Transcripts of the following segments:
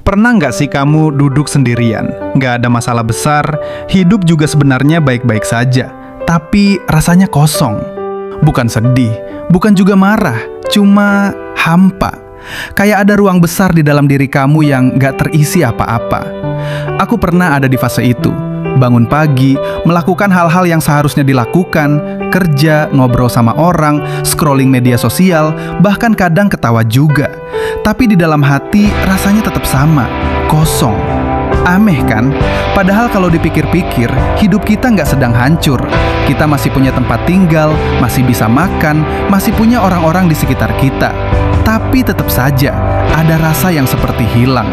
Pernah nggak sih kamu duduk sendirian? Nggak ada masalah besar, hidup juga sebenarnya baik-baik saja. Tapi rasanya kosong. Bukan sedih, bukan juga marah, cuma hampa. Kayak ada ruang besar di dalam diri kamu yang nggak terisi apa-apa. Aku pernah ada di fase itu. Bangun pagi, melakukan hal-hal yang seharusnya dilakukan, kerja, ngobrol sama orang, scrolling media sosial, bahkan kadang ketawa juga. Tapi di dalam hati rasanya tetap sama, kosong. Aneh kan? Padahal kalau dipikir-pikir, hidup kita nggak sedang hancur. Kita masih punya tempat tinggal, masih bisa makan, masih punya orang-orang di sekitar kita. Tapi tetap saja, ada rasa yang seperti hilang.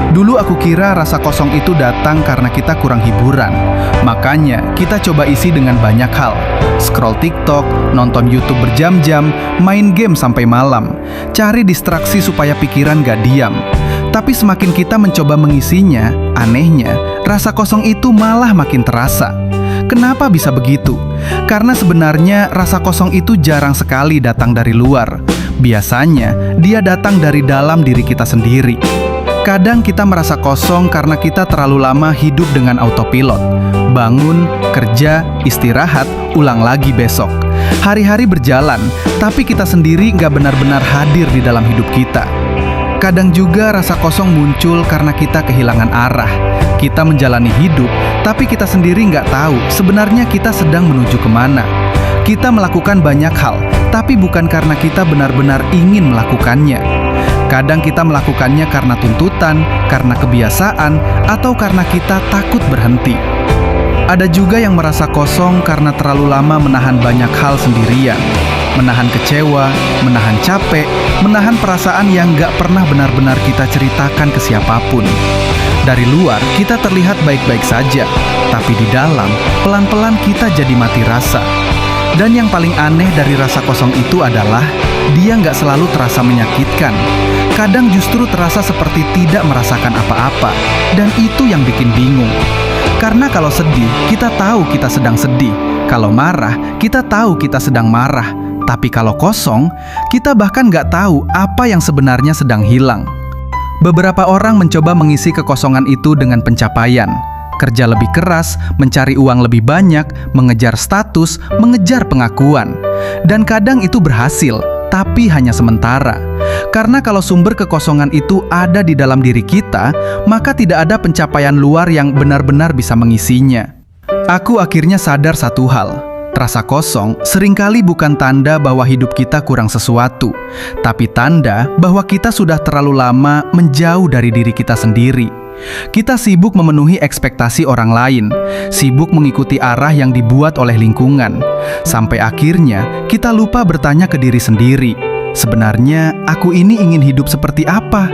Dulu aku kira rasa kosong itu datang karena kita kurang hiburan. Makanya kita coba isi dengan banyak hal. Scroll TikTok, nonton YouTube berjam-jam, main game sampai malam. Cari distraksi supaya pikiran gak diam. Tapi semakin kita mencoba mengisinya, anehnya, rasa kosong itu malah makin terasa. Kenapa bisa begitu? Karena sebenarnya rasa kosong itu jarang sekali datang dari luar. Biasanya dia datang dari dalam diri kita sendiri. Kadang kita merasa kosong karena kita terlalu lama hidup dengan autopilot. Bangun, kerja, istirahat, ulang lagi besok. Hari-hari berjalan, tapi kita sendiri nggak benar-benar hadir di dalam hidup kita. Kadang juga rasa kosong muncul karena kita kehilangan arah. Kita menjalani hidup, tapi kita sendiri nggak tahu sebenarnya kita sedang menuju kemana. Kita melakukan banyak hal, tapi bukan karena kita benar-benar ingin melakukannya. Kadang kita melakukannya karena tuntutan, karena kebiasaan, atau karena kita takut berhenti. Ada juga yang merasa kosong karena terlalu lama menahan banyak hal sendirian. Menahan kecewa, menahan capek, menahan perasaan yang gak pernah benar-benar kita ceritakan ke siapapun. Dari luar, kita terlihat baik-baik saja, tapi di dalam, pelan-pelan kita jadi mati rasa. Dan yang paling aneh dari rasa kosong itu adalah dia nggak selalu terasa menyakitkan. Kadang justru terasa seperti tidak merasakan apa-apa. Dan itu yang bikin bingung. Karena kalau sedih, kita tahu kita sedang sedih. Kalau marah, kita tahu kita sedang marah. Tapi kalau kosong, kita bahkan nggak tahu apa yang sebenarnya sedang hilang. Beberapa orang mencoba mengisi kekosongan itu dengan pencapaian. Kerja lebih keras, mencari uang lebih banyak, mengejar status, mengejar pengakuan. Dan kadang itu berhasil, tapi hanya sementara. Karena kalau sumber kekosongan itu ada di dalam diri kita, maka tidak ada pencapaian luar yang benar-benar bisa mengisinya. Aku akhirnya sadar satu hal. Rasa kosong seringkali bukan tanda bahwa hidup kita kurang sesuatu, tapi tanda bahwa kita sudah terlalu lama menjauh dari diri kita sendiri. Kita sibuk memenuhi ekspektasi orang lain, sibuk mengikuti arah yang dibuat oleh lingkungan. Sampai akhirnya kita lupa bertanya ke diri sendiri, sebenarnya aku ini ingin hidup seperti apa?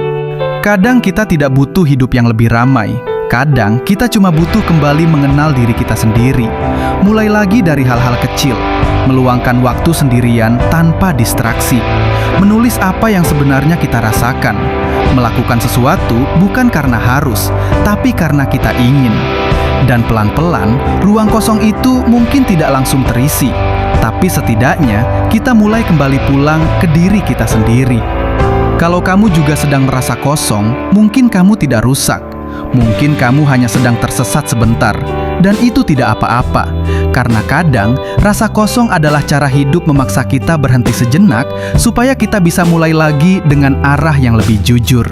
Kadang kita tidak butuh hidup yang lebih ramai. Kadang kita cuma butuh kembali mengenal diri kita sendiri. Mulai lagi dari hal-hal kecil, meluangkan waktu sendirian tanpa distraksi, menulis apa yang sebenarnya kita rasakan, melakukan sesuatu bukan karena harus, tapi karena kita ingin. Dan pelan-pelan, ruang kosong itu mungkin tidak langsung terisi, tapi setidaknya kita mulai kembali pulang ke diri kita sendiri. Kalau kamu juga sedang merasa kosong, mungkin kamu tidak rusak. Mungkin kamu hanya sedang tersesat sebentar, dan itu tidak apa-apa. Karena kadang, rasa kosong adalah cara hidup memaksa kita berhenti sejenak supaya kita bisa mulai lagi dengan arah yang lebih jujur.